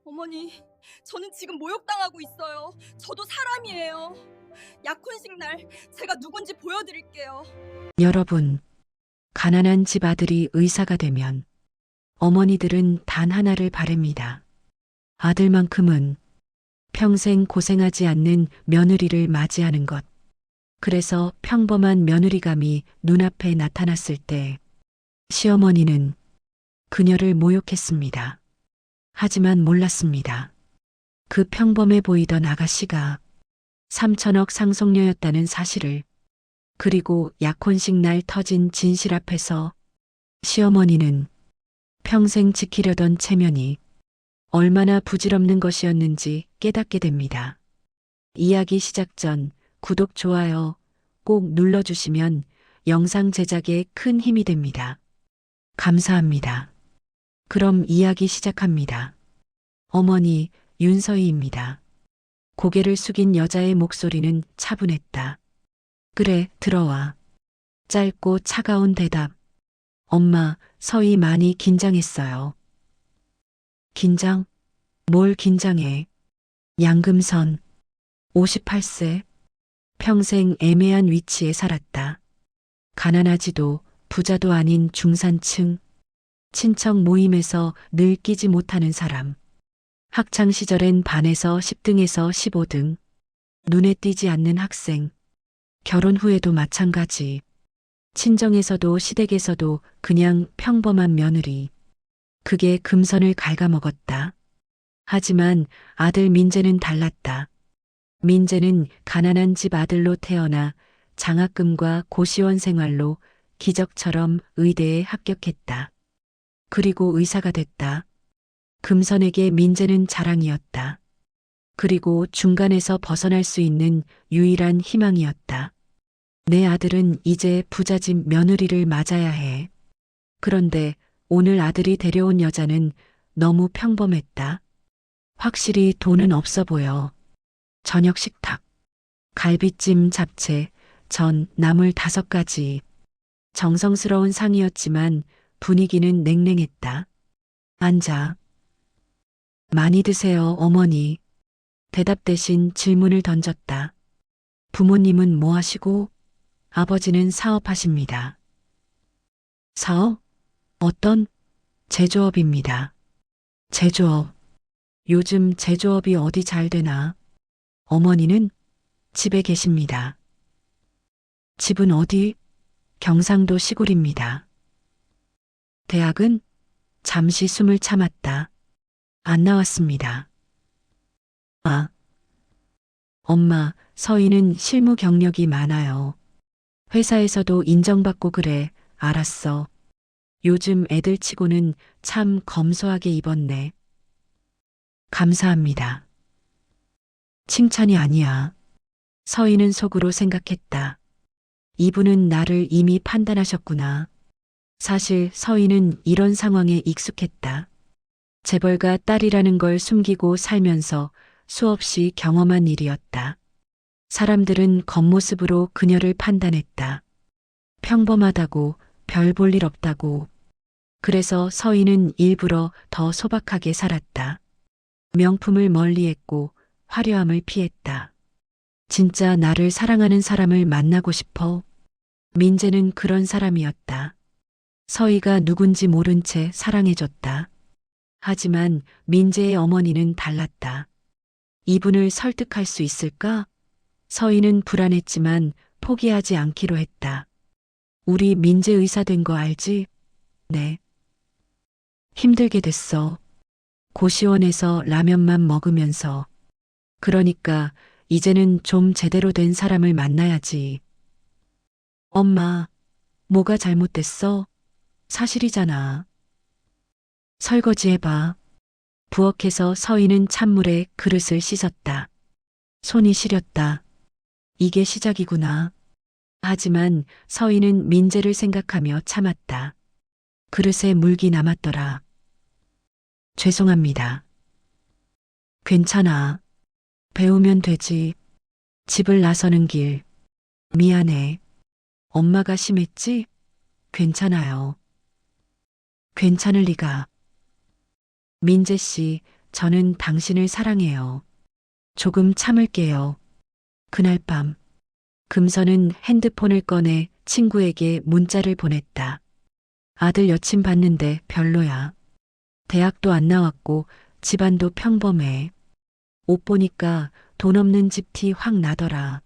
어머니, 저는 지금 모욕당하고 있어요. 저도 사람이에요. 약혼식 날 제가 누군지 보여드릴게요. 여러분, 가난한 집 아들이 의사가 되면 어머니들은 단 하나를 바랍니다. 아들만큼은 평생 고생하지 않는 며느리를 맞이하는 것. 그래서 평범한 며느리감이 눈앞에 나타났을 때 시어머니는 그녀를 모욕했습니다. 하지만 몰랐습니다. 그 평범해 보이던 아가씨가 3천억 상속녀였다는 사실을, 그리고 약혼식 날 터진 진실 앞에서 시어머니는 평생 지키려던 체면이 얼마나 부질없는 것이었는지 깨닫게 됩니다. 이야기 시작 전 구독, 좋아요 꼭 눌러주시면 영상 제작에 큰 힘이 됩니다. 감사합니다. 그럼 이야기 시작합니다. 어머니 윤서희입니다. 고개를 숙인 여자의 목소리는 차분했다. 그래, 들어와. 짧고 차가운 대답. 엄마, 서희 많이 긴장했어요. 긴장? 뭘 긴장해? 양금선, 58세. 평생 애매한 위치에 살았다. 가난하지도 부자도 아닌 중산층. 친척 모임에서 늘 끼지 못하는 사람. 학창 시절엔 반에서 10등에서 15등. 눈에 띄지 않는 학생. 결혼 후에도 마찬가지. 친정에서도 시댁에서도 그냥 평범한 며느리. 그게 금선을 갉아먹었다. 하지만 아들 민재는 달랐다. 민재는 가난한 집 아들로 태어나 장학금과 고시원 생활로 기적처럼 의대에 합격했다. 그리고 의사가 됐다. 금선에게 민재는 자랑이었다. 그리고 중간에서 벗어날 수 있는 유일한 희망이었다. 내 아들은 이제 부잣집 며느리를 맞아야 해. 그런데 오늘 아들이 데려온 여자는 너무 평범했다. 확실히 돈은 없어 보여. 저녁 식탁. 갈비찜, 잡채, 전, 나물 5가지. 정성스러운 상이었지만 분위기는 냉랭했다. 앉아. 많이 드세요, 어머니. 대답 대신 질문을 던졌다. 부모님은 뭐 하시고? 아버지는 사업하십니다. 사업? 어떤? 제조업입니다. 제조업. 요즘 제조업이 어디 잘 되나? 어머니는 집에 계십니다. 집은 어디? 경상도 시골입니다. 대학은? 잠시 숨을 참았다. 안 나왔습니다. 아. 엄마, 서희는 실무 경력이 많아요. 회사에서도 인정받고 그래. 알았어. 요즘 애들 치고는 참 검소하게 입었네. 감사합니다. 칭찬이 아니야. 서희는 속으로 생각했다. 이분은 나를 이미 판단하셨구나. 사실 서희는 이런 상황에 익숙했다. 재벌가 딸이라는 걸 숨기고 살면서 수없이 경험한 일이었다. 사람들은 겉모습으로 그녀를 판단했다. 평범하다고, 별 볼 일 없다고. 그래서 서희는 일부러 더 소박하게 살았다. 명품을 멀리했고 화려함을 피했다. 진짜 나를 사랑하는 사람을 만나고 싶어. 민재는 그런 사람이었다. 서희가 누군지 모른 채 사랑해줬다. 하지만 민재의 어머니는 달랐다. 이분을 설득할 수 있을까? 서희는 불안했지만 포기하지 않기로 했다. 우리 민재 의사 된 거 알지? 네. 힘들게 됐어. 고시원에서 라면만 먹으면서. 그러니까 이제는 좀 제대로 된 사람을 만나야지. 엄마, 뭐가 잘못됐어? 사실이잖아. 설거지 해봐. 부엌에서 서희는 찬물에 그릇을 씻었다. 손이 시렸다. 이게 시작이구나. 하지만 서희는 민재를 생각하며 참았다. 그릇에 물기 남았더라. 죄송합니다. 괜찮아. 배우면 되지. 집을 나서는 길. 미안해. 엄마가 심했지? 괜찮아요. 괜찮을 리가. 민재 씨, 저는 당신을 사랑해요. 조금 참을게요. 그날 밤, 금선은 핸드폰을 꺼내 친구에게 문자를 보냈다. 아들 여친 봤는데 별로야. 대학도 안 나왔고 집안도 평범해. 옷 보니까 돈 없는 집 티 확 나더라.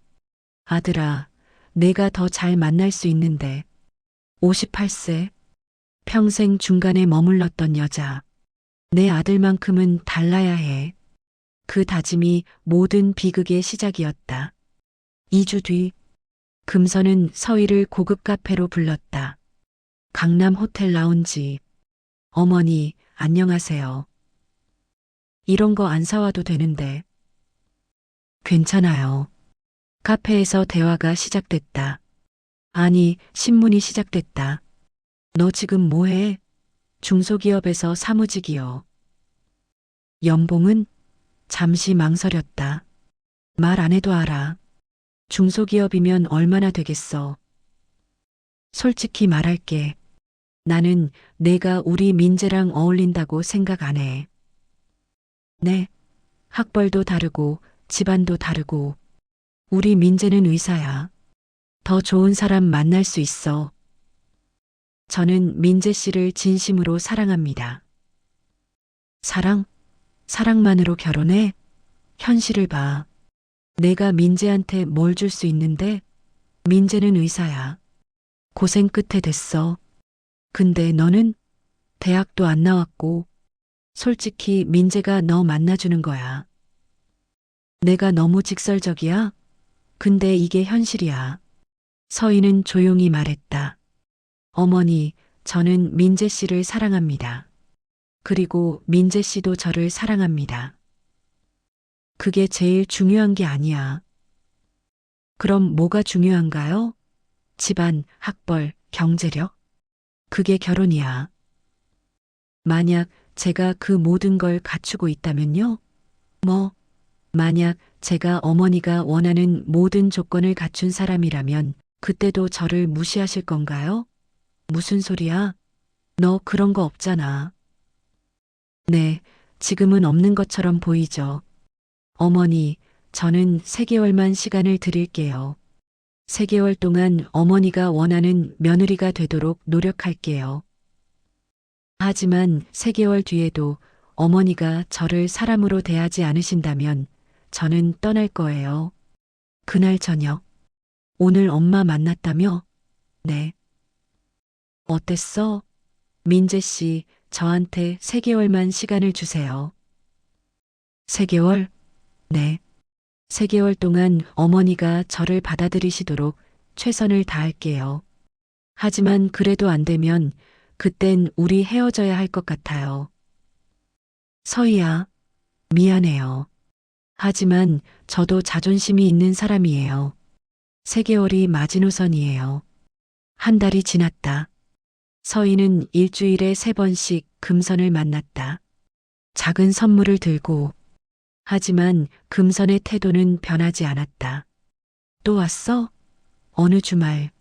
아들아, 내가 더 잘 만날 수 있는데. 58세. 평생 중간에 머물렀던 여자. 내 아들만큼은 달라야 해. 그 다짐이 모든 비극의 시작이었다. 2주 뒤, 금선은 서희를 고급 카페로 불렀다. 강남 호텔 라운지. 어머니, 안녕하세요. 이런 거 안 사와도 되는데. 괜찮아요. 카페에서 대화가 시작됐다. 아니, 신문이 시작됐다. 너 지금 뭐해? 중소기업에서 사무직이요. 연봉은? 잠시 망설였다. 말 안 해도 알아. 중소기업이면 얼마나 되겠어. 솔직히 말할게. 나는 내가 우리 민재랑 어울린다고 생각 안 해. 네. 학벌도 다르고 집안도 다르고 우리 민재는 의사야. 더 좋은 사람 만날 수 있어. 저는 민재 씨를 진심으로 사랑합니다. 사랑? 사랑만으로 결혼해? 현실을 봐. 내가 민재한테 뭘 줄 수 있는데? 민재는 의사야. 고생 끝에 됐어. 근데 너는 대학도 안 나왔고 솔직히 민재가 너 만나주는 거야. 내가 너무 직설적이야? 근데 이게 현실이야. 서희는 조용히 말했다. 어머니, 저는 민재 씨를 사랑합니다. 그리고 민재 씨도 저를 사랑합니다. 그게 제일 중요한 게 아니야. 그럼 뭐가 중요한가요? 집안, 학벌, 경제력? 그게 결혼이야. 만약 제가 그 모든 걸 갖추고 있다면요? 만약 제가 어머니가 원하는 모든 조건을 갖춘 사람이라면 그때도 저를 무시하실 건가요? 무슨 소리야? 너 그런 거 없잖아. 네, 지금은 없는 것처럼 보이죠. 어머니, 저는 3개월만 시간을 드릴게요. 3개월 동안 어머니가 원하는 며느리가 되도록 노력할게요. 하지만 3개월 뒤에도 어머니가 저를 사람으로 대하지 않으신다면 저는 떠날 거예요. 그날 저녁, 오늘 엄마 만났다며? 네. 어땠어? 민재 씨, 저한테 3개월만 시간을 주세요. 3개월? 네. 3개월 동안 어머니가 저를 받아들이시도록 최선을 다할게요. 하지만 그래도 안 되면 그땐 우리 헤어져야 할 것 같아요. 서희야, 미안해요. 하지만 저도 자존심이 있는 사람이에요. 3개월이 마지노선이에요. 한 달이 지났다. 서희는 일주일에 3번씩 금선을 만났다. 작은 선물을 들고. 하지만 금선의 태도는 변하지 않았다. 또 왔어? 어느 주말.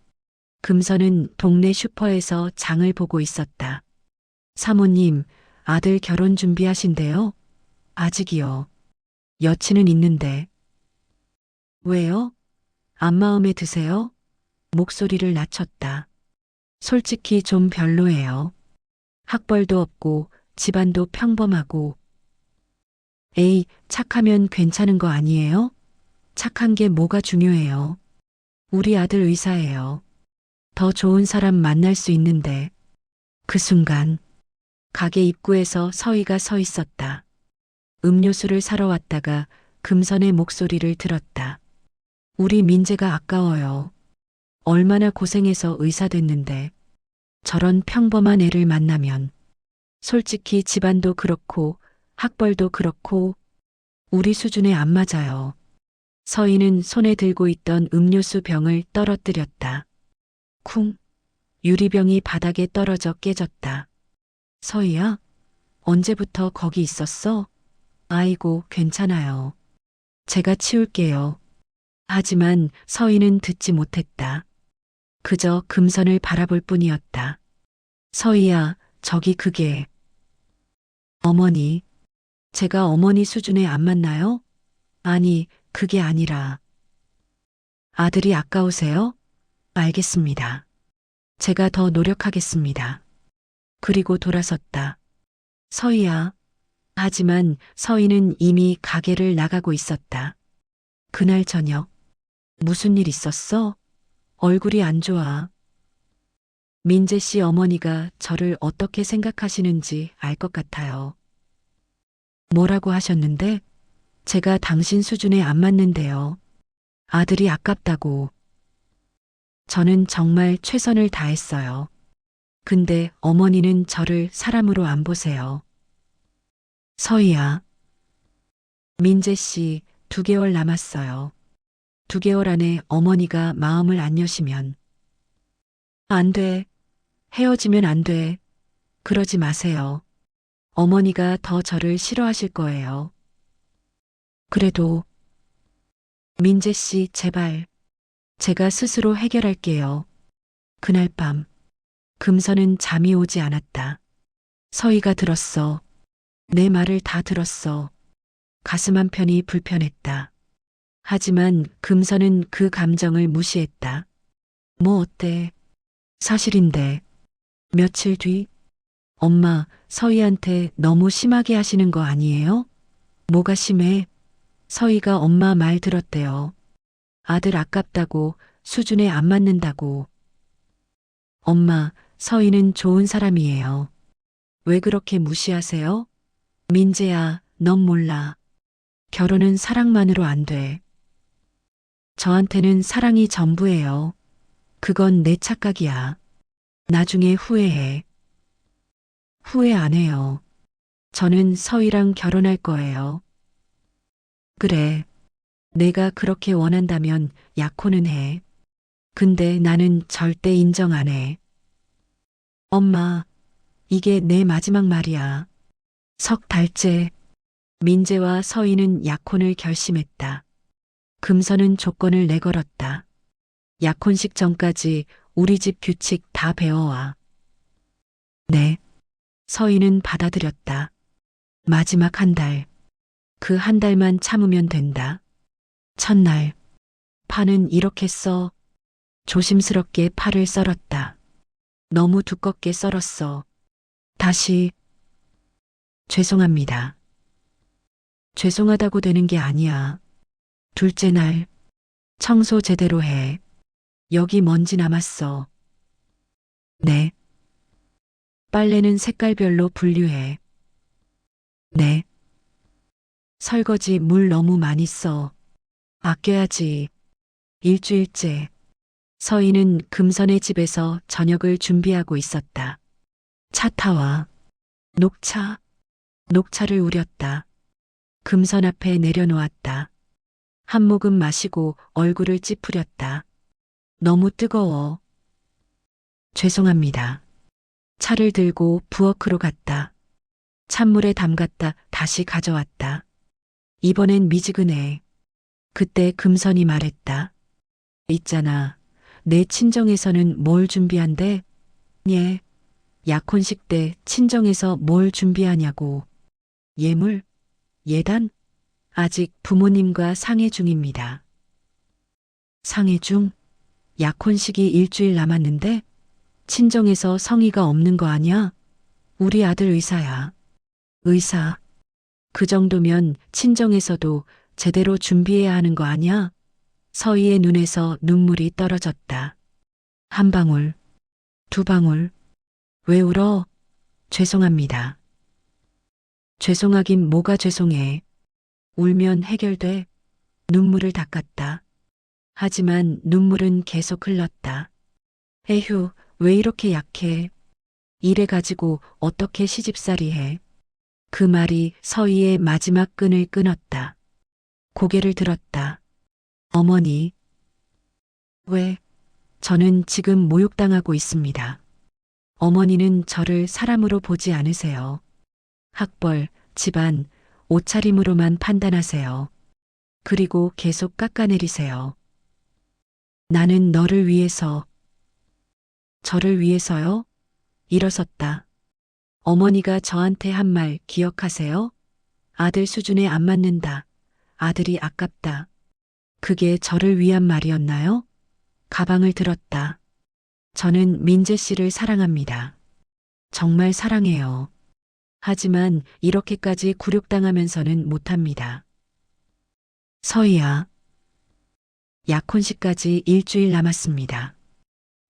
금선은 동네 슈퍼에서 장을 보고 있었다. 사모님, 아들 결혼 준비하신대요? 아직이요. 여친은 있는데. 왜요? 안 마음에 드세요? 목소리를 낮췄다. 솔직히 좀 별로예요. 학벌도 없고 집안도 평범하고. 에이, 착하면 괜찮은 거 아니에요? 착한 게 뭐가 중요해요. 우리 아들 의사예요. 더 좋은 사람 만날 수 있는데. 그 순간 가게 입구에서 서희가 서 있었다. 음료수를 사러 왔다가 금선의 목소리를 들었다. 우리 민재가 아까워요. 얼마나 고생해서 의사 됐는데 저런 평범한 애를 만나면 솔직히 집안도 그렇고 학벌도 그렇고 우리 수준에 안 맞아요. 서희는 손에 들고 있던 음료수 병을 떨어뜨렸다. 쿵. 유리병이 바닥에 떨어져 깨졌다. 서희야? 언제부터 거기 있었어? 아이고, 괜찮아요. 제가 치울게요. 하지만 서희는 듣지 못했다. 그저 금선을 바라볼 뿐이었다. 서희야, 저기 그게. 어머니. 제가 어머니 수준에 안 맞나요? 아니, 그게 아니라. 아들이 아까우세요? 알겠습니다. 제가 더 노력하겠습니다. 그리고 돌아섰다. 서희야. 하지만 서희는 이미 가게를 나가고 있었다. 그날 저녁. 무슨 일 있었어? 얼굴이 안 좋아. 민재 씨 어머니가 저를 어떻게 생각하시는지 알 것 같아요. 뭐라고 하셨는데? 제가 당신 수준에 안 맞는데요. 아들이 아깝다고. 저는 정말 최선을 다했어요. 근데 어머니는 저를 사람으로 안 보세요. 서희야. 민재 씨, 2개월 남았어요. 2개월 안에 어머니가 마음을 안 여시면. 안 돼. 헤어지면 안 돼. 그러지 마세요. 어머니가 더 저를 싫어하실 거예요. 그래도 민재 씨, 제발. 제가 스스로 해결할게요. 그날 밤 금선은 잠이 오지 않았다. 서희가 들었어. 내 말을 다 들었어. 가슴 한편이 불편했다. 하지만 금선은 그 감정을 무시했다. 뭐 어때? 사실인데. 며칠 뒤 엄마, 서희한테 너무 심하게 하시는 거 아니에요? 뭐가 심해? 서희가 엄마 말 들었대요. 아들 아깝다고, 수준에 안 맞는다고. 엄마, 서희는 좋은 사람이에요. 왜 그렇게 무시하세요? 민재야, 넌 몰라. 결혼은 사랑만으로 안 돼. 저한테는 사랑이 전부예요. 그건 내 착각이야. 나중에 후회해. 후회 안 해요. 저는 서희랑 결혼할 거예요. 그래. 내가 그렇게 원한다면 약혼은 해. 근데 나는 절대 인정 안 해. 엄마, 이게 내 마지막 말이야. 석 달째 민재와 서희는 약혼을 결심했다. 금선은 조건을 내걸었다. 약혼식 전까지 우리 집 규칙 다 배워와. 네. 서희는 받아들였다. 마지막 한 달. 그 한 달만 참으면 된다. 첫날. 파는 이렇게 써. 조심스럽게 파를 썰었다. 너무 두껍게 썰었어. 다시. 죄송합니다. 죄송하다고 되는 게 아니야. 둘째 날. 청소 제대로 해. 여기 먼지 남았어. 네. 빨래는 색깔별로 분류해. 네. 설거지 물 너무 많이 써. 아껴야지. 일주일째. 서희는 금선의 집에서 저녁을 준비하고 있었다. 차 타와. 녹차. 녹차를 우렸다. 금선 앞에 내려놓았다. 한 모금 마시고 얼굴을 찌푸렸다. 너무 뜨거워. 죄송합니다. 차를 들고 부엌으로 갔다. 찬물에 담갔다 다시 가져왔다. 이번엔 미지근해. 그때 금선이 말했다. 있잖아. 내 친정에서는 뭘 준비한대? 예. 약혼식 때 친정에서 뭘 준비하냐고. 예물? 예단? 아직 부모님과 상의 중입니다. 상의 중? 약혼식이 일주일 남았는데? 친정에서 성의가 없는 거 아니야? 우리 아들 의사야. 의사. 그 정도면 친정에서도 제대로 준비해야 하는 거 아니야? 서희의 눈에서 눈물이 떨어졌다. 한 방울, 2방울. 왜 울어? 죄송합니다. 죄송하긴 뭐가 죄송해. 울면 해결돼. 눈물을 닦았다. 하지만 눈물은 계속 흘렀다. 에휴, 왜 이렇게 약해? 이래 가지고 어떻게 시집살이 해? 그 말이 서희의 마지막 끈을 끊었다. 고개를 들었다. 어머니. 왜? 저는 지금 모욕당하고 있습니다. 어머니는 저를 사람으로 보지 않으세요. 학벌, 집안, 옷차림으로만 판단하세요. 그리고 계속 깎아내리세요. 나는 너를 위해서. 저를 위해서요? 일어섰다. 어머니가 저한테 한 말 기억하세요? 아들 수준에 안 맞는다. 아들이 아깝다. 그게 저를 위한 말이었나요? 가방을 들었다. 저는 민재 씨를 사랑합니다. 정말 사랑해요. 하지만 이렇게까지 굴욕당하면서는 못합니다. 서희야. 약혼식까지 일주일 남았습니다.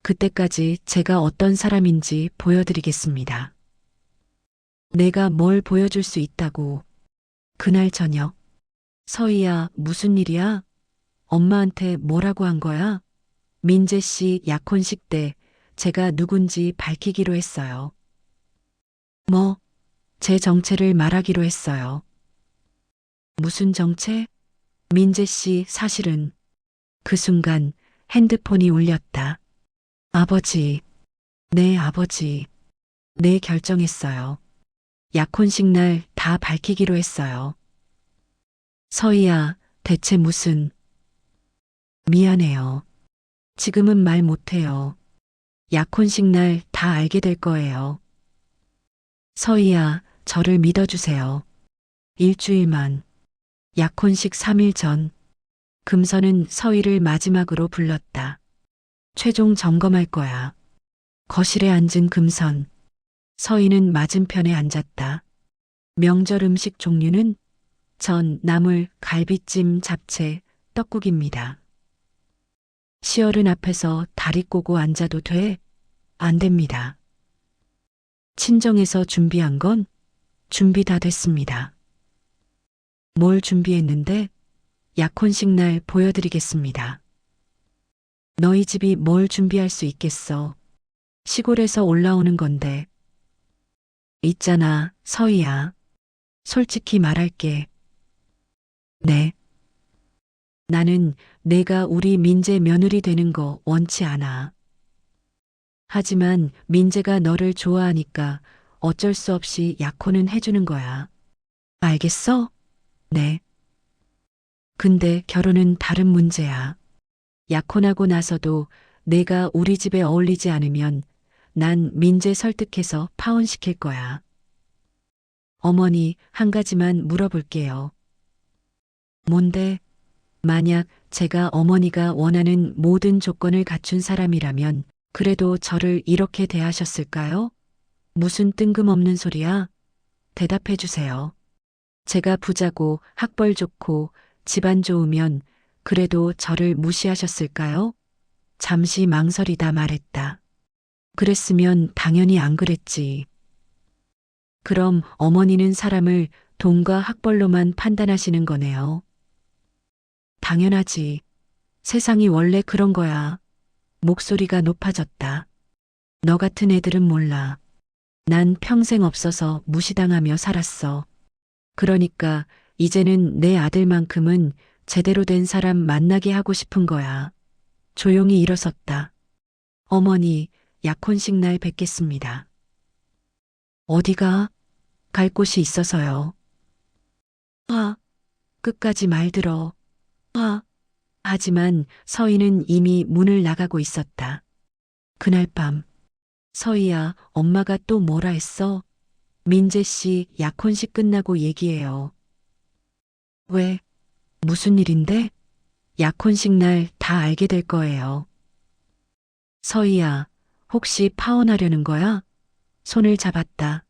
그때까지 제가 어떤 사람인지 보여드리겠습니다. 내가 뭘 보여줄 수 있다고. 그날 저녁. 서희야, 무슨 일이야? 엄마한테 뭐라고 한 거야? 민재 씨 약혼식 때 제가 누군지 밝히기로 했어요. 뭐, 제 정체를 말하기로 했어요. 무슨 정체? 민재 씨 사실은 그 순간 핸드폰이 울렸다. 아버지, 네 아버지, 네 결정했어요. 약혼식 날 다 밝히기로 했어요. 서희야, 대체 무슨... 미안해요. 지금은 말 못해요. 약혼식 날 다 알게 될 거예요. 서희야, 저를 믿어주세요. 일주일만. 약혼식 3일 전. 금선은 서희를 마지막으로 불렀다. 최종 점검할 거야. 거실에 앉은 금선. 서희는 맞은편에 앉았다. 명절 음식 종류는 전, 나물, 갈비찜, 잡채, 떡국입니다. 시어른 앞에서 다리 꼬고 앉아도 돼? 안 됩니다. 친정에서 준비한 건 준비 다 됐습니다. 뭘 준비했는데? 약혼식 날 보여드리겠습니다. 너희 집이 뭘 준비할 수 있겠어? 시골에서 올라오는 건데. 있잖아, 서희야. 솔직히 말할게. 네. 나는 내가 우리 민재 며느리 되는 거 원치 않아. 하지만 민재가 너를 좋아하니까 어쩔 수 없이 약혼은 해주는 거야. 알겠어? 네. 근데 결혼은 다른 문제야. 약혼하고 나서도 내가 우리 집에 어울리지 않으면 난 민재 설득해서 파혼시킬 거야. 어머니, 한 가지만 물어볼게요. 뭔데? 만약 제가 어머니가 원하는 모든 조건을 갖춘 사람이라면 그래도 저를 이렇게 대하셨을까요? 무슨 뜬금없는 소리야? 대답해 주세요. 제가 부자고 학벌 좋고 집안 좋으면 그래도 저를 무시하셨을까요? 잠시 망설이다 말했다. 그랬으면 당연히 안 그랬지. 그럼 어머니는 사람을 돈과 학벌로만 판단하시는 거네요. 당연하지. 세상이 원래 그런 거야. 목소리가 높아졌다. 너 같은 애들은 몰라. 난 평생 없어서 무시당하며 살았어. 그러니까 이제는 내 아들만큼은 제대로 된 사람 만나게 하고 싶은 거야. 조용히 일어섰다. 어머니, 약혼식 날 뵙겠습니다. 어디가? 갈 곳이 있어서요. 끝까지 말 들어. 하지만 서희는 이미 문을 나가고 있었다. 그날 밤, 서희야, 엄마가 또 뭐라 했어? 민재 씨 약혼식 끝나고 얘기해요. 왜? 무슨 일인데? 약혼식 날 다 알게 될 거예요. 서희야, 혹시 파혼하려는 거야? 손을 잡았다.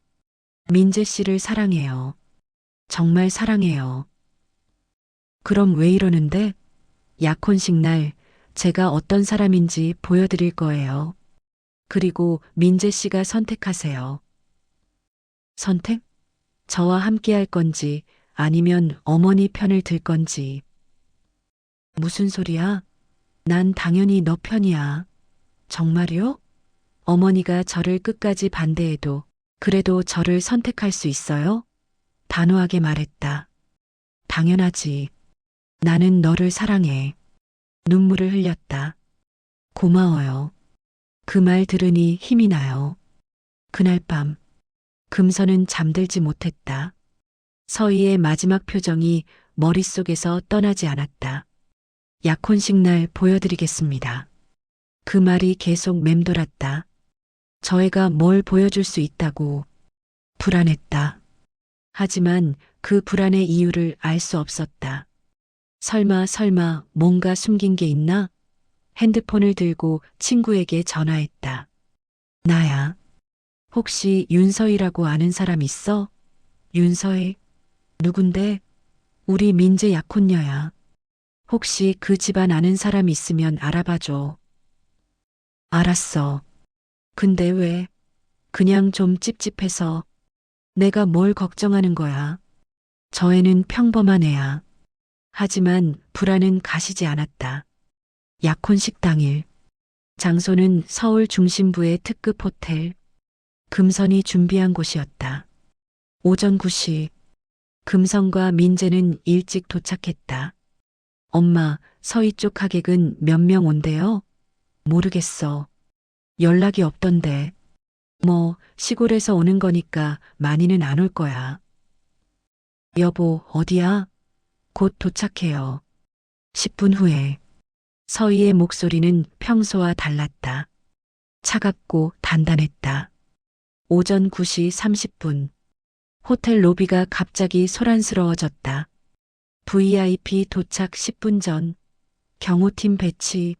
민재 씨를 사랑해요. 정말 사랑해요. 그럼 왜 이러는데? 약혼식 날 제가 어떤 사람인지 보여드릴 거예요. 그리고 민재 씨가 선택하세요. 선택? 저와 함께 할 건지 아니면 어머니 편을 들 건지. 무슨 소리야? 난 당연히 너 편이야. 정말요? 어머니가 저를 끝까지 반대해도 그래도 저를 선택할 수 있어요? 단호하게 말했다. 당연하지. 나는 너를 사랑해. 눈물을 흘렸다. 고마워요. 그 말 들으니 힘이 나요. 그날 밤, 금선은 잠들지 못했다. 서희의 마지막 표정이 머릿속에서 떠나지 않았다. 약혼식 날 보여드리겠습니다. 그 말이 계속 맴돌았다. 저 애가 뭘 보여줄 수 있다고. 불안했다. 하지만 그 불안의 이유를 알 수 없었다. 설마 뭔가 숨긴 게 있나? 핸드폰을 들고 친구에게 전화했다. 나야. 혹시 윤서희라고 아는 사람 있어? 윤서희? 누군데? 우리 민재 약혼녀야. 혹시 그 집안 아는 사람 있으면 알아봐줘. 알았어. 근데 왜? 그냥 좀 찝찝해서. 내가 뭘 걱정하는 거야. 저 애는 평범한 애야. 하지만 불안은 가시지 않았다. 약혼식 당일. 장소는 서울 중심부의 특급 호텔. 금선이 준비한 곳이었다. 오전 9시. 금선과 민재는 일찍 도착했다. 엄마, 서희 쪽 하객은 몇 명 온대요? 모르겠어. 연락이 없던데. 뭐, 시골에서 오는 거니까 많이는 안 올 거야. 여보, 어디야? 곧 도착해요. 10분 후에. 서희의 목소리는 평소와 달랐다. 차갑고 단단했다. 오전 9시 30분. 호텔 로비가 갑자기 소란스러워졌다. VIP 도착 10분 전. 경호팀 배치.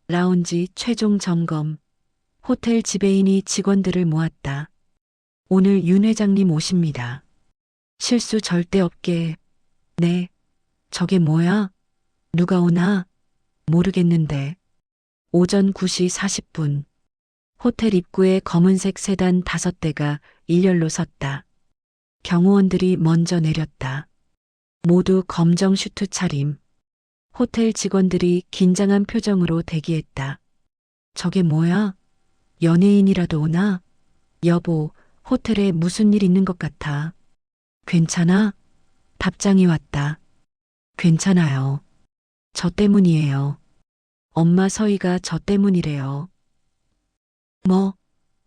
라운지 최종 점검. 호텔 지배인이 직원들을 모았다. 오늘 윤 회장님 오십니다. 실수 절대 없게. 네. 저게 뭐야? 누가 오나? 모르겠는데. 오전 9시 40분. 호텔 입구에 검은색 세단 5대가 일렬로 섰다. 경호원들이 먼저 내렸다. 모두 검정 슈트 차림. 호텔 직원들이 긴장한 표정으로 대기했다. 저게 뭐야? 연예인이라도 오나? 여보, 호텔에 무슨 일 있는 것 같아. 괜찮아? 답장이 왔다. 괜찮아요. 저 때문이에요. 엄마 서희가 저 때문이래요. 뭐?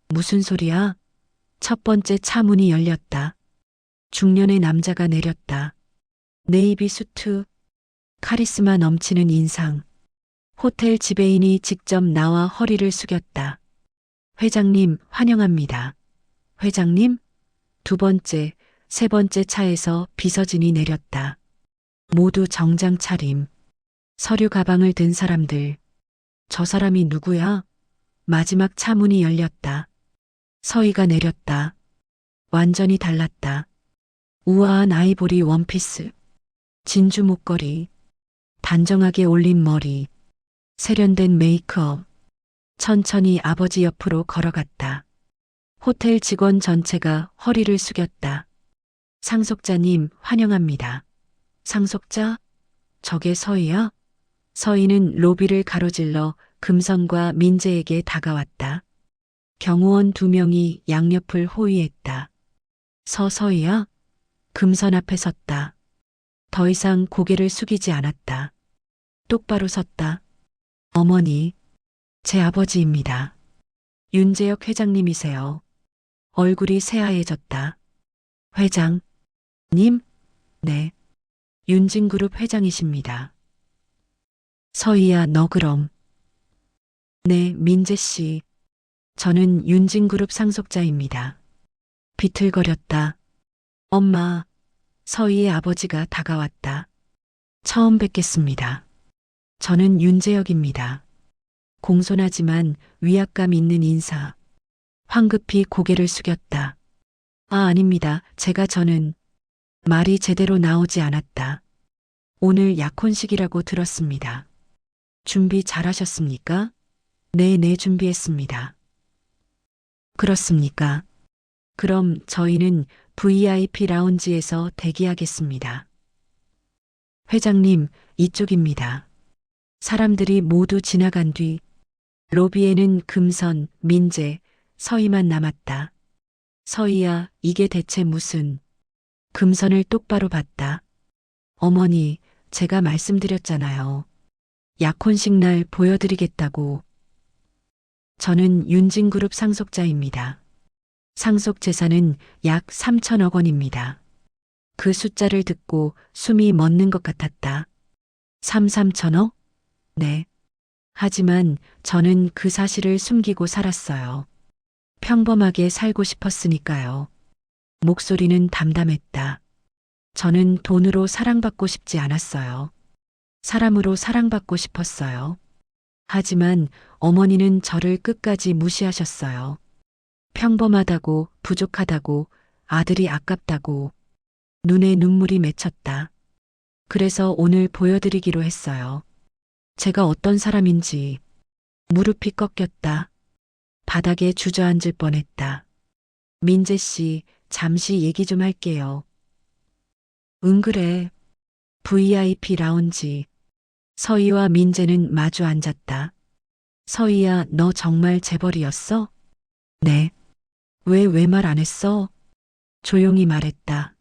무슨 소리야? 첫 번째 차 문이 열렸다. 중년의 남자가 내렸다. 네이비 수트, 카리스마 넘치는 인상. 호텔 지배인이 직접 나와 허리를 숙였다. 회장님, 환영합니다. 회장님? 두 번째, 세 번째 차에서 비서진이 내렸다. 모두 정장 차림. 서류 가방을 든 사람들. 저 사람이 누구야? 마지막 차 문이 열렸다. 서희가 내렸다. 완전히 달랐다. 우아한 아이보리 원피스. 진주 목걸이. 단정하게 올린 머리. 세련된 메이크업. 천천히 아버지 옆으로 걸어갔다. 호텔 직원 전체가 허리를 숙였다. 상속자님, 환영합니다. 상속자? 저게 서희야? 서희는 로비를 가로질러 금선과 민재에게 다가왔다. 경호원 2명이 양옆을 호위했다. 서희야? 금선 앞에 섰다. 더 이상 고개를 숙이지 않았다. 똑바로 섰다. 어머니, 제 아버지입니다. 윤재혁 회장님이세요. 얼굴이 새하얘졌다. 회장님? 네. 윤진그룹 회장이십니다. 서희야, 너 그럼. 네, 민재 씨. 저는 윤진그룹 상속자입니다. 비틀거렸다. 엄마, 서희의 아버지가 다가왔다. 처음 뵙겠습니다. 저는 윤재혁입니다. 공손하지만 위압감 있는 인사. 황급히 고개를 숙였다. 아닙니다. 저는 말이 제대로 나오지 않았다. 오늘 약혼식이라고 들었습니다. 준비 잘하셨습니까? 네, 준비했습니다. 그렇습니까? 그럼 저희는 VIP 라운지에서 대기하겠습니다. 회장님, 이쪽입니다. 사람들이 모두 지나간 뒤 로비에는 금선, 민재, 서희만 남았다. 서희야, 이게 대체 무슨... 금선을 똑바로 봤다. 어머니, 제가 말씀드렸잖아요. 약혼식 날 보여드리겠다고. 저는 윤진그룹 상속자입니다. 상속 재산은 약 3천억 원입니다. 그 숫자를 듣고 숨이 멎는 것 같았다. 3천억? 네. 하지만 저는 그 사실을 숨기고 살았어요. 평범하게 살고 싶었으니까요. 목소리는 담담했다. 저는 돈으로 사랑받고 싶지 않았어요. 사람으로 사랑받고 싶었어요. 하지만 어머니는 저를 끝까지 무시하셨어요. 평범하다고, 부족하다고, 아들이 아깝다고, 눈에 눈물이 맺혔다. 그래서 오늘 보여드리기로 했어요. 제가 어떤 사람인지. 무릎이 꺾였다. 바닥에 주저앉을 뻔했다. 민재 씨, 잠시 얘기 좀 할게요. 응, 그래. VIP 라운지. 서희와 민재는 마주 앉았다. 서희야, 너 정말 재벌이었어? 네. 왜 말 안 했어? 조용히 말했다.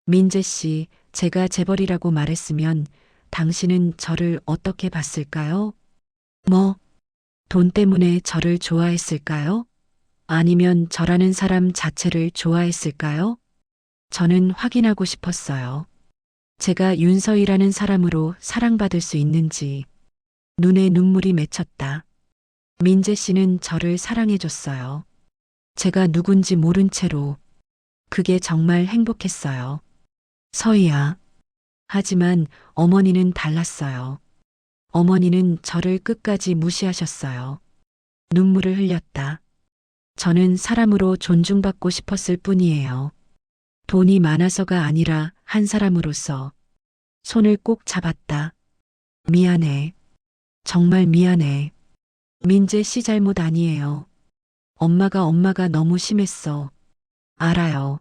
민재 씨, 제가 재벌이라고 말했으면 당신은 저를 어떻게 봤을까요? 뭐, 돈 때문에 저를 좋아했을까요? 아니면 저라는 사람 자체를 좋아했을까요? 저는 확인하고 싶었어요. 제가 윤서희라는 사람으로 사랑받을 수 있는지. 눈에 눈물이 맺혔다. 민재 씨는 저를 사랑해줬어요. 제가 누군지 모른 채로. 그게 정말 행복했어요. 서희야. 하지만 어머니는 달랐어요. 어머니는 저를 끝까지 무시하셨어요. 눈물을 흘렸다. 저는 사람으로 존중받고 싶었을 뿐이에요. 돈이 많아서가 아니라 한 사람으로서. 손을 꼭 잡았다. 미안해. 정말 미안해. 민재 씨 잘못 아니에요. 엄마가 너무 심했어. 알아요.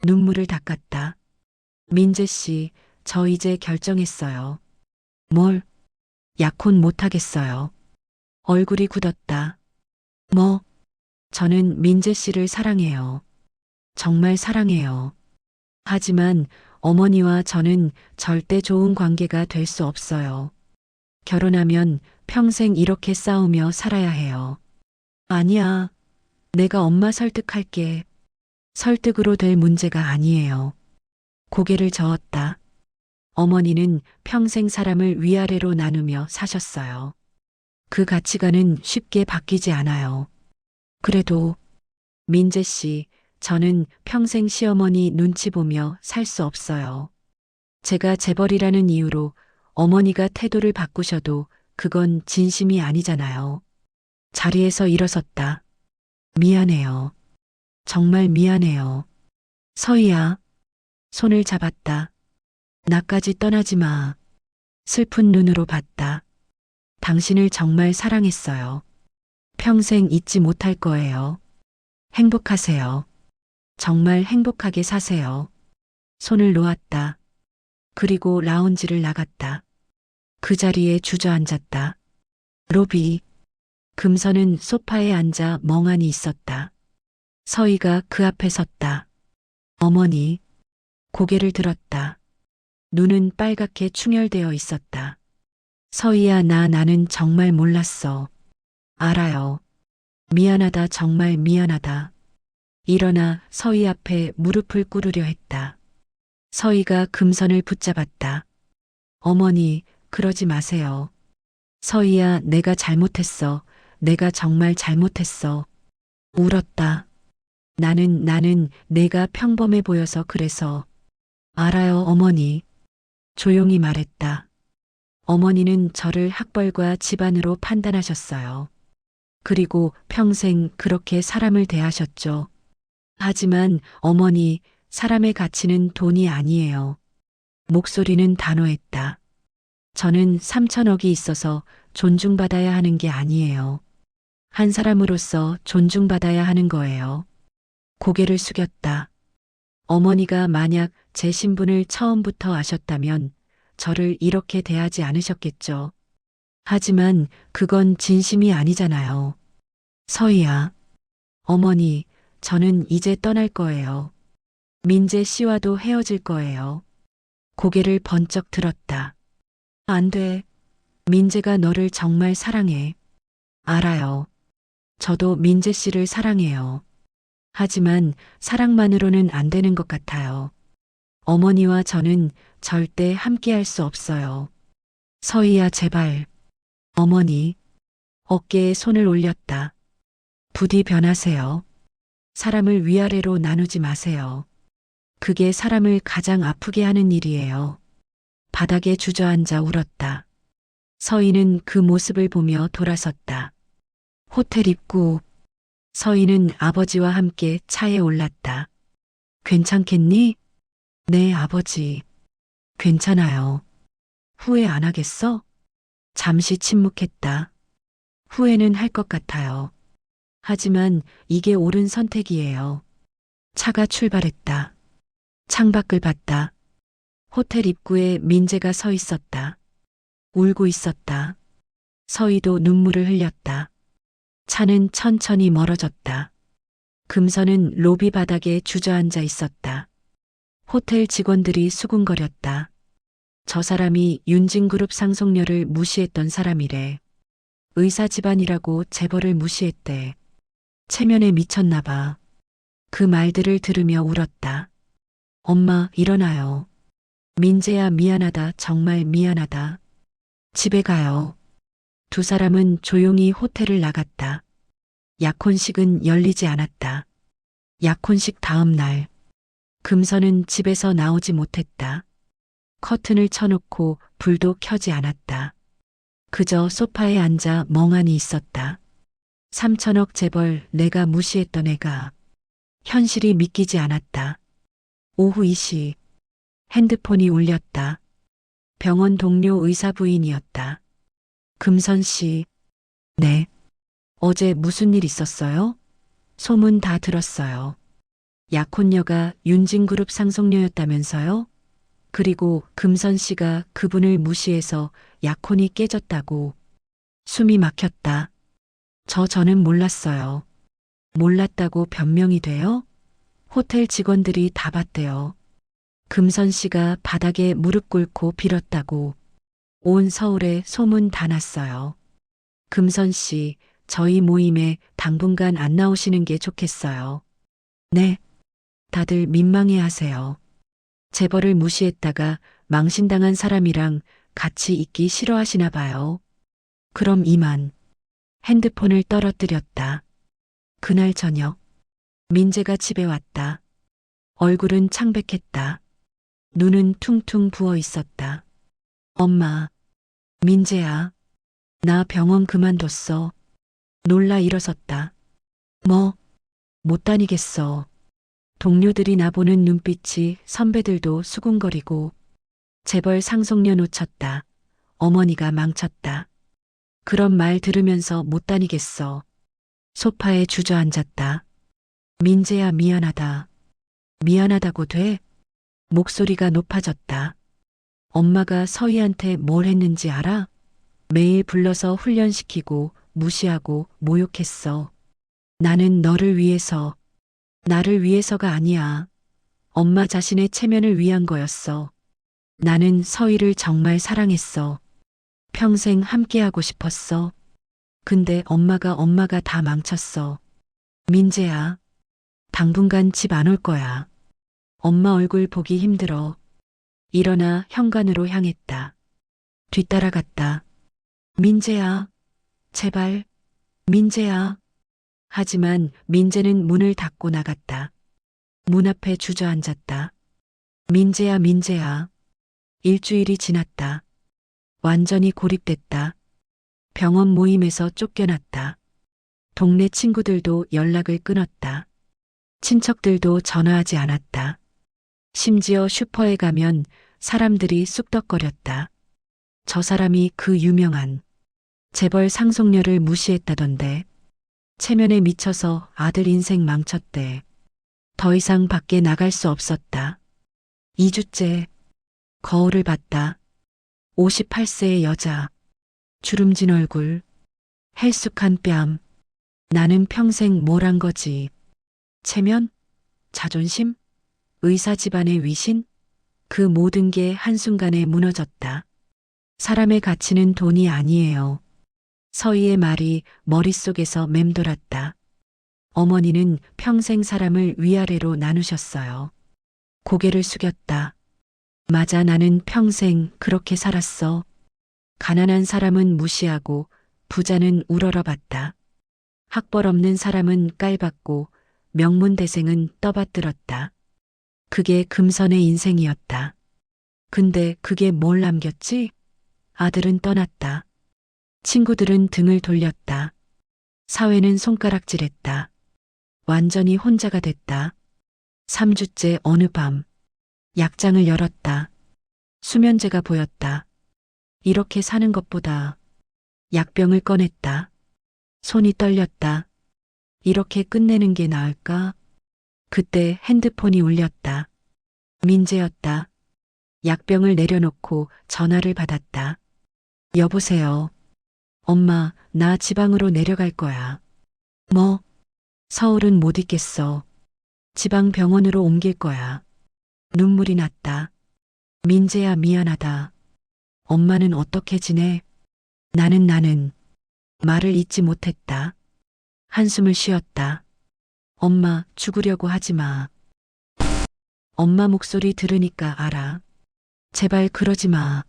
눈물을 닦았다. 민재 씨, 저 이제 결정했어요. 뭘? 약혼 못하겠어요. 얼굴이 굳었다. 뭐? 저는 민재 씨를 사랑해요. 정말 사랑해요. 하지만 어머니와 저는 절대 좋은 관계가 될 수 없어요. 결혼하면 평생 이렇게 싸우며 살아야 해요. 아니야. 내가 엄마 설득할게. 설득으로 될 문제가 아니에요. 고개를 저었다. 어머니는 평생 사람을 위아래로 나누며 사셨어요. 그 가치관은 쉽게 바뀌지 않아요. 그래도 민재 씨, 저는 평생 시어머니 눈치 보며 살 수 없어요. 제가 재벌이라는 이유로 어머니가 태도를 바꾸셔도 그건 진심이 아니잖아요. 자리에서 일어섰다. 미안해요. 정말 미안해요. 서희야. 손을 잡았다. 나까지 떠나지 마. 슬픈 눈으로 봤다. 당신을 정말 사랑했어요. 평생 잊지 못할 거예요. 행복하세요. 정말 행복하게 사세요. 손을 놓았다. 그리고 라운지를 나갔다. 그 자리에 주저앉았다. 로비. 금선은 소파에 앉아 멍하니 있었다. 서희가 그 앞에 섰다. 어머니. 고개를 들었다. 눈은 빨갛게 충혈되어 있었다. 서희야, 나는 정말 몰랐어. 알아요. 미안하다, 정말 미안하다. 일어나 서희 앞에 무릎을 꿇으려 했다. 서희가 금선을 붙잡았다. 어머니, 그러지 마세요. 서희야, 내가 잘못했어. 내가 정말 잘못했어. 울었다. 나는 내가 평범해 보여서 그래서. 알아요, 어머니. 조용히 말했다. 어머니는 저를 학벌과 집안으로 판단하셨어요. 그리고 평생 그렇게 사람을 대하셨죠. 하지만 어머니, 사람의 가치는 돈이 아니에요. 목소리는 단호했다. 저는 3천억이 있어서 존중받아야 하는 게 아니에요. 한 사람으로서 존중받아야 하는 거예요. 고개를 숙였다. 어머니가 만약 제 신분을 처음부터 아셨다면 저를 이렇게 대하지 않으셨겠죠. 하지만 그건 진심이 아니잖아요. 서희야. 어머니, 저는 이제 떠날 거예요. 민재 씨와도 헤어질 거예요. 고개를 번쩍 들었다. 안 돼. 민재가 너를 정말 사랑해. 알아요. 저도 민재 씨를 사랑해요. 하지만 사랑만으로는 안 되는 것 같아요. 어머니와 저는 절대 함께할 수 없어요. 서희야, 제발. 어머니. 어깨에 손을 올렸다. 부디 변하세요. 사람을 위아래로 나누지 마세요. 그게 사람을 가장 아프게 하는 일이에요. 바닥에 주저앉아 울었다. 서희는 그 모습을 보며 돌아섰다. 호텔 입구. 서희는 아버지와 함께 차에 올랐다. 괜찮겠니? 네, 아버지. 괜찮아요. 후회 안 하겠어? 잠시 침묵했다. 후회는 할 것 같아요. 하지만 이게 옳은 선택이에요. 차가 출발했다. 창밖을 봤다. 호텔 입구에 민재가 서 있었다. 울고 있었다. 서희도 눈물을 흘렸다. 차는 천천히 멀어졌다. 금선은 로비 바닥에 주저앉아 있었다. 호텔 직원들이 수군거렸다. 저 사람이 윤진그룹 상속녀를 무시했던 사람이래. 의사 집안이라고 재벌을 무시했대. 체면에 미쳤나 봐. 그 말들을 들으며 울었다. 엄마, 일어나요. 민재야, 미안하다. 정말 미안하다. 집에 가요. 두 사람은 조용히 호텔을 나갔다. 약혼식은 열리지 않았다. 약혼식 다음 날, 금선은 집에서 나오지 못했다. 커튼을 쳐놓고 불도 켜지 않았다. 그저 소파에 앉아 멍하니 있었다. 3천억 재벌, 내가 무시했던 애가. 현실이 믿기지 않았다. 오후 2시, 핸드폰이 울렸다. 병원 동료 의사 부인이었다. 금선 씨. 네. 어제 무슨 일 있었어요? 소문 다 들었어요. 약혼녀가 윤진그룹 상속녀였다면서요? 그리고 금선 씨가 그분을 무시해서 약혼이 깨졌다고. 숨이 막혔다. 저는 몰랐어요. 몰랐다고 변명이 돼요? 호텔 직원들이 다 봤대요. 금선 씨가 바닥에 무릎 꿇고 빌었다고. 온 서울에 소문 다 났어요. 금선 씨, 저희 모임에 당분간 안 나오시는 게 좋겠어요. 네. 다들 민망해 하세요. 재벌을 무시했다가 망신당한 사람이랑 같이 있기 싫어하시나 봐요. 그럼 이만. 핸드폰을 떨어뜨렸다. 그날 저녁, 민재가 집에 왔다. 얼굴은 창백했다. 눈은 퉁퉁 부어 있었다. 엄마, 민재야, 나 병원 그만뒀어. 놀라 일어섰다. 뭐, 못 다니겠어. 동료들이 나보는 눈빛이 선배들도 수군거리고. 재벌 상속녀 놓쳤다. 어머니가 망쳤다. 그런 말 들으면서 못 다니겠어. 소파에 주저앉았다. 민재야, 미안하다. 미안하다고 돼? 목소리가 높아졌다. 엄마가 서희한테 뭘 했는지 알아? 매일 불러서 훈련시키고 무시하고 모욕했어. 나는 너를 위해서, 나를 위해서가 아니야. 엄마 자신의 체면을 위한 거였어. 나는 서희를 정말 사랑했어. 평생 함께하고 싶었어. 근데 엄마가 다 망쳤어. 민재야, 당분간 집 안 올 거야. 엄마 얼굴 보기 힘들어. 일어나 현관으로 향했다. 뒤따라갔다. 민재야, 제발, 민재야. 하지만 민재는 문을 닫고 나갔다. 문 앞에 주저앉았다. 민재야, 민재야. 일주일이 지났다. 완전히 고립됐다. 병원 모임에서 쫓겨났다. 동네 친구들도 연락을 끊었다. 친척들도 전화하지 않았다. 심지어 슈퍼에 가면 사람들이 쑥덕거렸다. 저 사람이 그 유명한 재벌 상속녀를 무시했다던데. 체면에 미쳐서 아들 인생 망쳤대. 더 이상 밖에 나갈 수 없었다. 2주째 거울을 봤다. 58세의 여자. 주름진 얼굴. 헬쑥한 뺨. 나는 평생 뭘 한 거지. 체면? 자존심? 의사 집안의 위신? 그 모든 게 한순간에 무너졌다. 사람의 가치는 돈이 아니에요. 서희의 말이 머릿속에서 맴돌았다. 어머니는 평생 사람을 위아래로 나누셨어요. 고개를 숙였다. 맞아, 나는 평생 그렇게 살았어. 가난한 사람은 무시하고 부자는 우러러봤다. 학벌 없는 사람은 깔봤고 명문대생은 떠받들었다. 그게 금선의 인생이었다. 근데 그게 뭘 남겼지? 아들은 떠났다. 친구들은 등을 돌렸다. 사회는 손가락질했다. 완전히 혼자가 됐다. 3주째 어느 밤, 약장을 열었다. 수면제가 보였다. 이렇게 사는 것보다 약병을 꺼냈다. 손이 떨렸다. 이렇게 끝내는 게 나을까? 그때 핸드폰이 울렸다. 민재였다. 약병을 내려놓고 전화를 받았다. 여보세요. 엄마, 나 지방으로 내려갈 거야. 뭐? 서울은 못 있겠어. 지방 병원으로 옮길 거야. 눈물이 났다. 민재야, 미안하다. 엄마는 어떻게 지내? 나는 말을 잇지 못했다. 한숨을 쉬었다. 엄마, 죽으려고 하지 마. 엄마 목소리 들으니까 알아. 제발 그러지 마.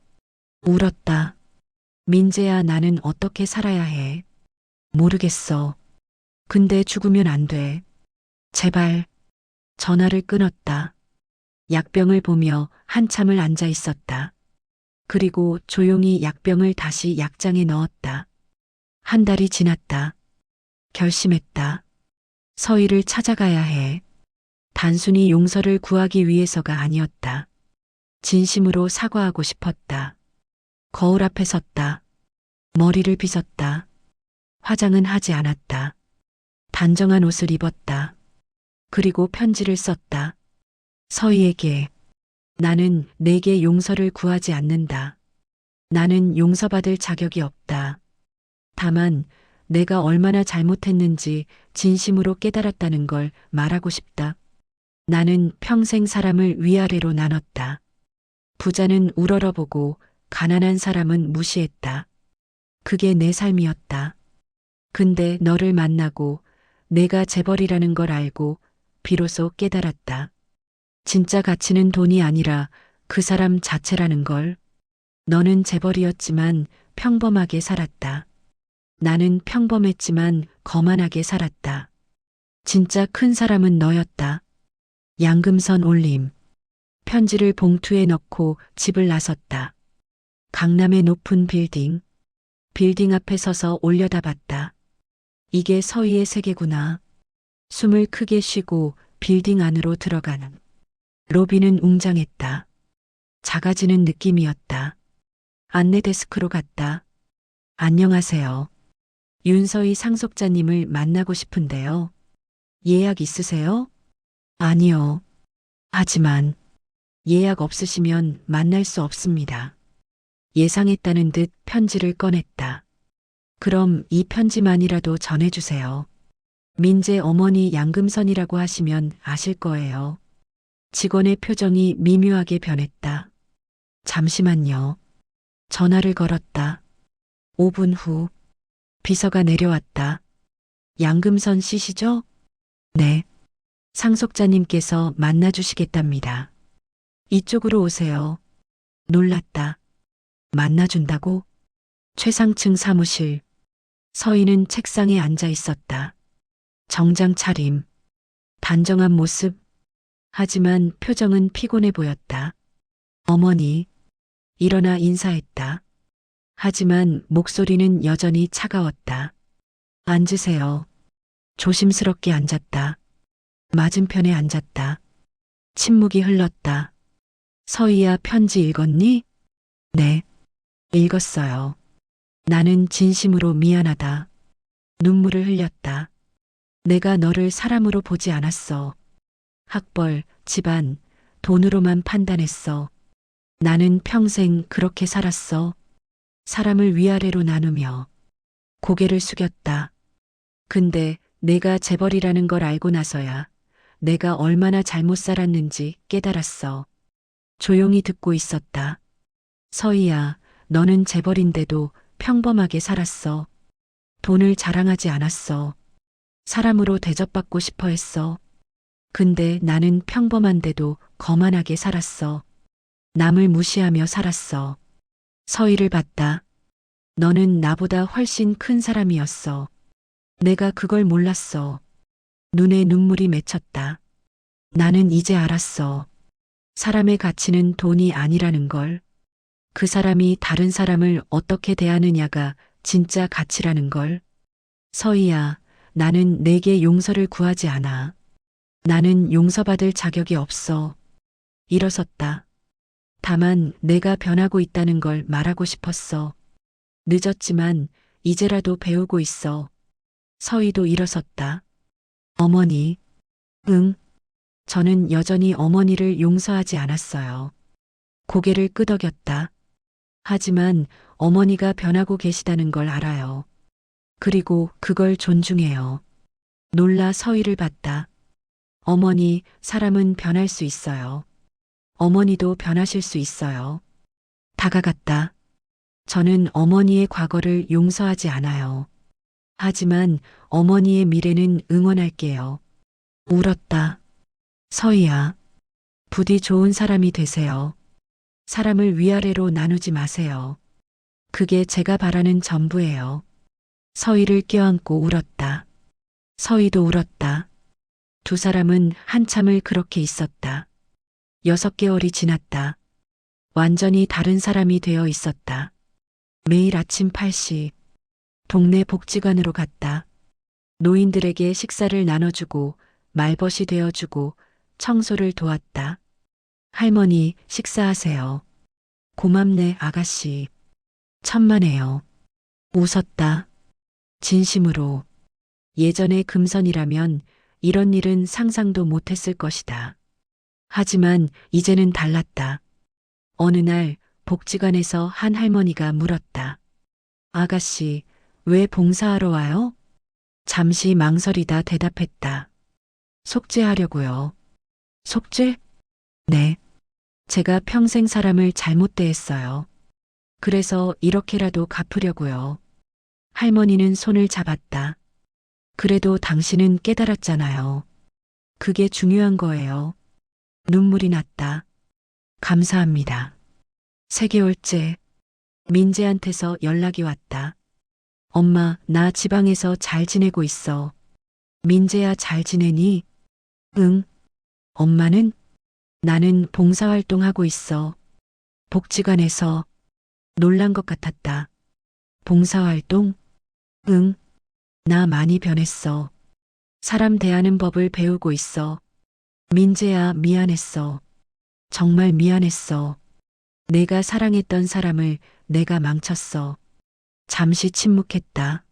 울었다. 민재야, 나는 어떻게 살아야 해? 모르겠어. 근데 죽으면 안 돼. 제발. 전화를 끊었다. 약병을 보며 한참을 앉아 있었다. 그리고 조용히 약병을 다시 약장에 넣었다. 한 달이 지났다. 결심했다. 서희를 찾아가야 해. 단순히 용서를 구하기 위해서가 아니었다. 진심으로 사과하고 싶었다. 거울 앞에 섰다. 머리를 빗었다. 화장은 하지 않았다. 단정한 옷을 입었다. 그리고 편지를 썼다. 서희에게. 나는 내게 용서를 구하지 않는다. 나는 용서받을 자격이 없다. 다만 내가 얼마나 잘못했는지 진심으로 깨달았다는 걸 말하고 싶다. 나는 평생 사람을 위아래로 나눴다. 부자는 우러러보고 가난한 사람은 무시했다. 그게 내 삶이었다. 근데 너를 만나고 내가 재벌이라는 걸 알고 비로소 깨달았다. 진짜 가치는 돈이 아니라 그 사람 자체라는 걸. 너는 재벌이었지만 평범하게 살았다. 나는 평범했지만 거만하게 살았다. 진짜 큰 사람은 너였다. 양금선 올림. 편지를 봉투에 넣고 집을 나섰다. 강남의 높은 빌딩. 빌딩 앞에 서서 올려다봤다. 이게 서희의 세계구나. 숨을 크게 쉬고 빌딩 안으로 들어가는. 로비는 웅장했다. 작아지는 느낌이었다. 안내 데스크로 갔다. 안녕하세요. 윤서희 상속자님을 만나고 싶은데요. 예약 있으세요? 아니요. 하지만 예약 없으시면 만날 수 없습니다. 예상했다는 듯 편지를 꺼냈다. 그럼 이 편지만이라도 전해주세요. 민재 어머니 양금선이라고 하시면 아실 거예요. 직원의 표정이 미묘하게 변했다. 잠시만요. 전화를 걸었다. 5분 후 비서가 내려왔다. 양금선 씨시죠? 네. 상속자님께서 만나주시겠답니다. 이쪽으로 오세요. 놀랐다. 만나준다고? 최상층 사무실. 서희는 책상에 앉아 있었다. 정장 차림. 단정한 모습. 하지만 표정은 피곤해 보였다. 어머니. 일어나 인사했다. 하지만 목소리는 여전히 차가웠다. 앉으세요. 조심스럽게 앉았다. 맞은편에 앉았다. 침묵이 흘렀다. 서희야, 편지 읽었니? 네. 읽었어요. 나는 진심으로 미안하다. 눈물을 흘렸다. 내가 너를 사람으로 보지 않았어. 학벌, 집안, 돈으로만 판단했어. 나는 평생 그렇게 살았어. 사람을 위아래로 나누며. 고개를 숙였다. 근데 내가 재벌이라는 걸 알고 나서야 내가 얼마나 잘못 살았는지 깨달았어. 조용히 듣고 있었다. 서희야, 너는 재벌인데도 평범하게 살았어. 돈을 자랑하지 않았어. 사람으로 대접받고 싶어 했어. 근데 나는 평범한데도 거만하게 살았어. 남을 무시하며 살았어. 서희를 봤다. 너는 나보다 훨씬 큰 사람이었어. 내가 그걸 몰랐어. 눈에 눈물이 맺혔다. 나는 이제 알았어. 사람의 가치는 돈이 아니라는 걸. 그 사람이 다른 사람을 어떻게 대하느냐가 진짜 가치라는 걸. 서희야, 나는 내게 용서를 구하지 않아. 나는 용서받을 자격이 없어. 일어섰다. 다만 내가 변하고 있다는 걸 말하고 싶었어. 늦었지만 이제라도 배우고 있어. 서희도 일어섰다. 어머니. 응. 저는 여전히 어머니를 용서하지 않았어요. 고개를 끄덕였다. 하지만 어머니가 변하고 계시다는 걸 알아요. 그리고 그걸 존중해요. 놀라 서희를 봤다. 어머니, 사람은 변할 수 있어요. 어머니도 변하실 수 있어요. 다가갔다. 저는 어머니의 과거를 용서하지 않아요. 하지만 어머니의 미래는 응원할게요. 울었다. 서희야, 부디 좋은 사람이 되세요. 사람을 위아래로 나누지 마세요. 그게 제가 바라는 전부예요. 서희를 껴안고 울었다. 서희도 울었다. 두 사람은 한참을 그렇게 있었다. 6개월이 지났다. 완전히 다른 사람이 되어 있었다. 매일 아침 8시 동네 복지관으로 갔다. 노인들에게 식사를 나눠주고 말벗이 되어주고 청소를 도왔다. 할머니, 식사하세요. 고맙네, 아가씨. 천만에요. 웃었다. 진심으로. 예전의 금선이라면 이런 일은 상상도 못했을 것이다. 하지만 이제는 달랐다. 어느 날 복지관에서 한 할머니가 물었다. 아가씨, 왜 봉사하러 와요? 잠시 망설이다 대답했다. 속죄하려고요. 속죄? 네. 제가 평생 사람을 잘못 대했어요. 그래서 이렇게라도 갚으려고요. 할머니는 손을 잡았다. 그래도 당신은 깨달았잖아요. 그게 중요한 거예요. 눈물이 났다. 감사합니다. 3개월째 민재한테서 연락이 왔다. 엄마, 나 지방에서 잘 지내고 있어. 민재야, 잘 지내니? 응. 엄마는? 나는 봉사활동하고 있어. 복지관에서. 놀란 것 같았다. 봉사활동? 응. 나 많이 변했어. 사람 대하는 법을 배우고 있어. 민재야, 미안했어. 정말 미안했어. 내가 사랑했던 사람을 내가 망쳤어. 잠시 침묵했다.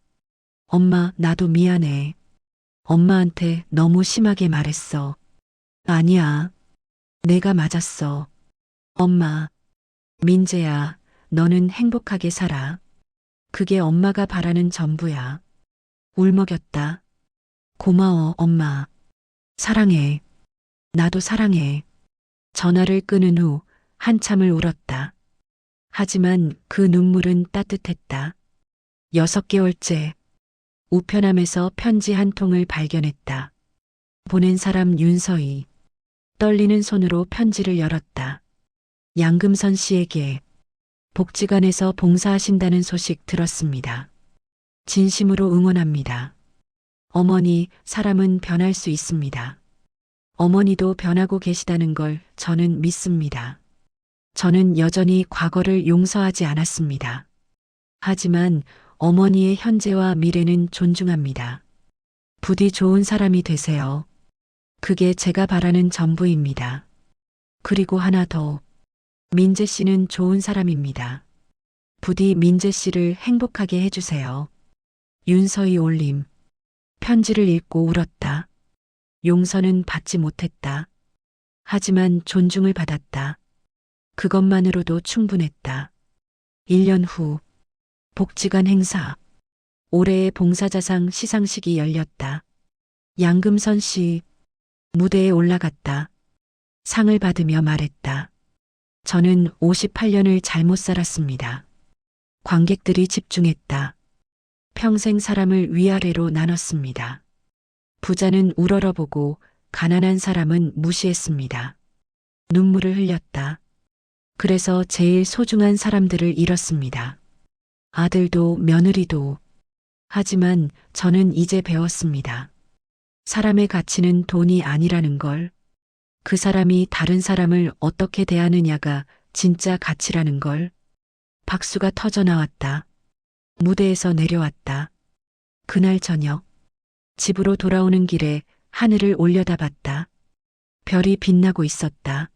엄마, 나도 미안해. 엄마한테 너무 심하게 말했어. 아니야. 내가 맞았어. 엄마. 민재야, 너는 행복하게 살아. 그게 엄마가 바라는 전부야. 울먹였다. 고마워, 엄마. 사랑해. 나도 사랑해. 전화를 끊은 후 한참을 울었다. 하지만 그 눈물은 따뜻했다. 6개월째 우편함에서 편지 한 통을 발견했다. 보낸 사람 윤서희. 떨리는 손으로 편지를 열었다. 양금선 씨에게 복지관에서 봉사하신다는 소식 들었습니다. 진심으로 응원합니다. 어머니, 사람은 변할 수 있습니다. 어머니도 변하고 계시다는 걸 저는 믿습니다. 저는 여전히 과거를 용서하지 않았습니다. 하지만 어머니의 현재와 미래는 존중합니다. 부디 좋은 사람이 되세요. 그게 제가 바라는 전부입니다. 그리고 하나 더. 민재 씨는 좋은 사람입니다. 부디 민재 씨를 행복하게 해주세요. 윤서희 올림. 편지를 읽고 울었다. 용서는 받지 못했다. 하지만 존중을 받았다. 그것만으로도 충분했다. 1년 후 복지관 행사. 올해의 봉사자상 시상식이 열렸다. 양금선 씨 무대에 올라갔다. 상을 받으며 말했다. 저는 58년을 잘못 살았습니다. 관객들이 집중했다. 평생 사람을 위아래로 나눴습니다. 부자는 우러러보고 가난한 사람은 무시했습니다. 눈물을 흘렸다. 그래서 제일 소중한 사람들을 잃었습니다. 아들도 며느리도. 하지만 저는 이제 배웠습니다. 사람의 가치는 돈이 아니라는 걸. 그 사람이 다른 사람을 어떻게 대하느냐가 진짜 가치라는 걸. 박수가 터져 나왔다. 무대에서 내려왔다. 그날 저녁, 집으로 돌아오는 길에 하늘을 올려다봤다. 별이 빛나고 있었다.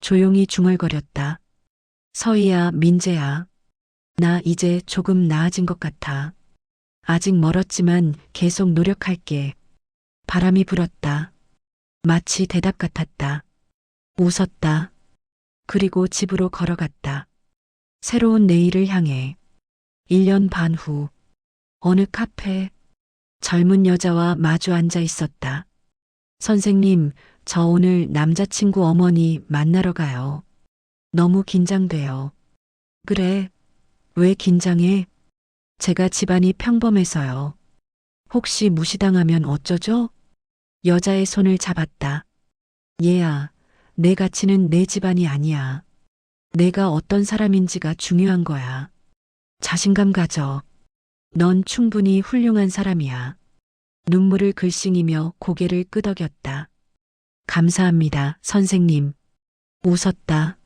조용히 중얼거렸다. 서희야, 민재야. 나 이제 조금 나아진 것 같아. 아직 멀었지만 계속 노력할게. 바람이 불었다. 마치 대답 같았다. 웃었다. 그리고 집으로 걸어갔다. 새로운 내일을 향해. 1년 반 후, 어느 카페, 젊은 여자와 마주 앉아 있었다. 선생님, 저 오늘 남자친구 어머니 만나러 가요. 너무 긴장돼요. 그래, 왜 긴장해? 제가 집안이 평범해서요. 혹시 무시당하면 어쩌죠? 여자의 손을 잡았다. 얘야, 내 가치는 내 집안이 아니야. 내가 어떤 사람인지가 중요한 거야. 자신감 가져. 넌 충분히 훌륭한 사람이야. 눈물을 글썽이며 고개를 끄덕였다. 감사합니다, 선생님. 웃었다.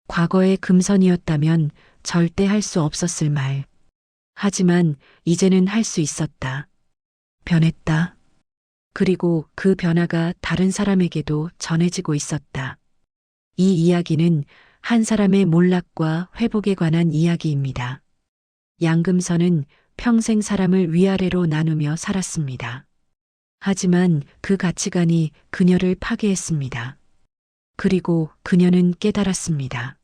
과거의 금선이었다면 절대 할 수 없었을 말. 하지만 이제는 할 수 있었다. 변했다. 그리고 그 변화가 다른 사람에게도 전해지고 있었다. 이 이야기는 한 사람의 몰락과 회복에 관한 이야기입니다. 양금선은 평생 사람을 위아래로 나누며 살았습니다. 하지만 그 가치관이 그녀를 파괴했습니다. 그리고 그녀는 깨달았습니다.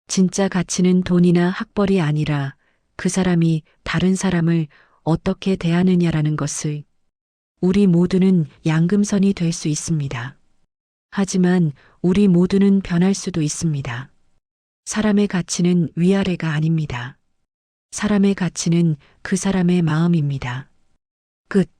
진짜 가치는 돈이나 학벌이 아니라 그 사람이 다른 사람을 어떻게 대하느냐라는 것을. 우리 모두는 양금선이 될 수 있습니다. 하지만 우리 모두는 변할 수도 있습니다. 사람의 가치는 위아래가 아닙니다. 사람의 가치는 그 사람의 마음입니다. 끝.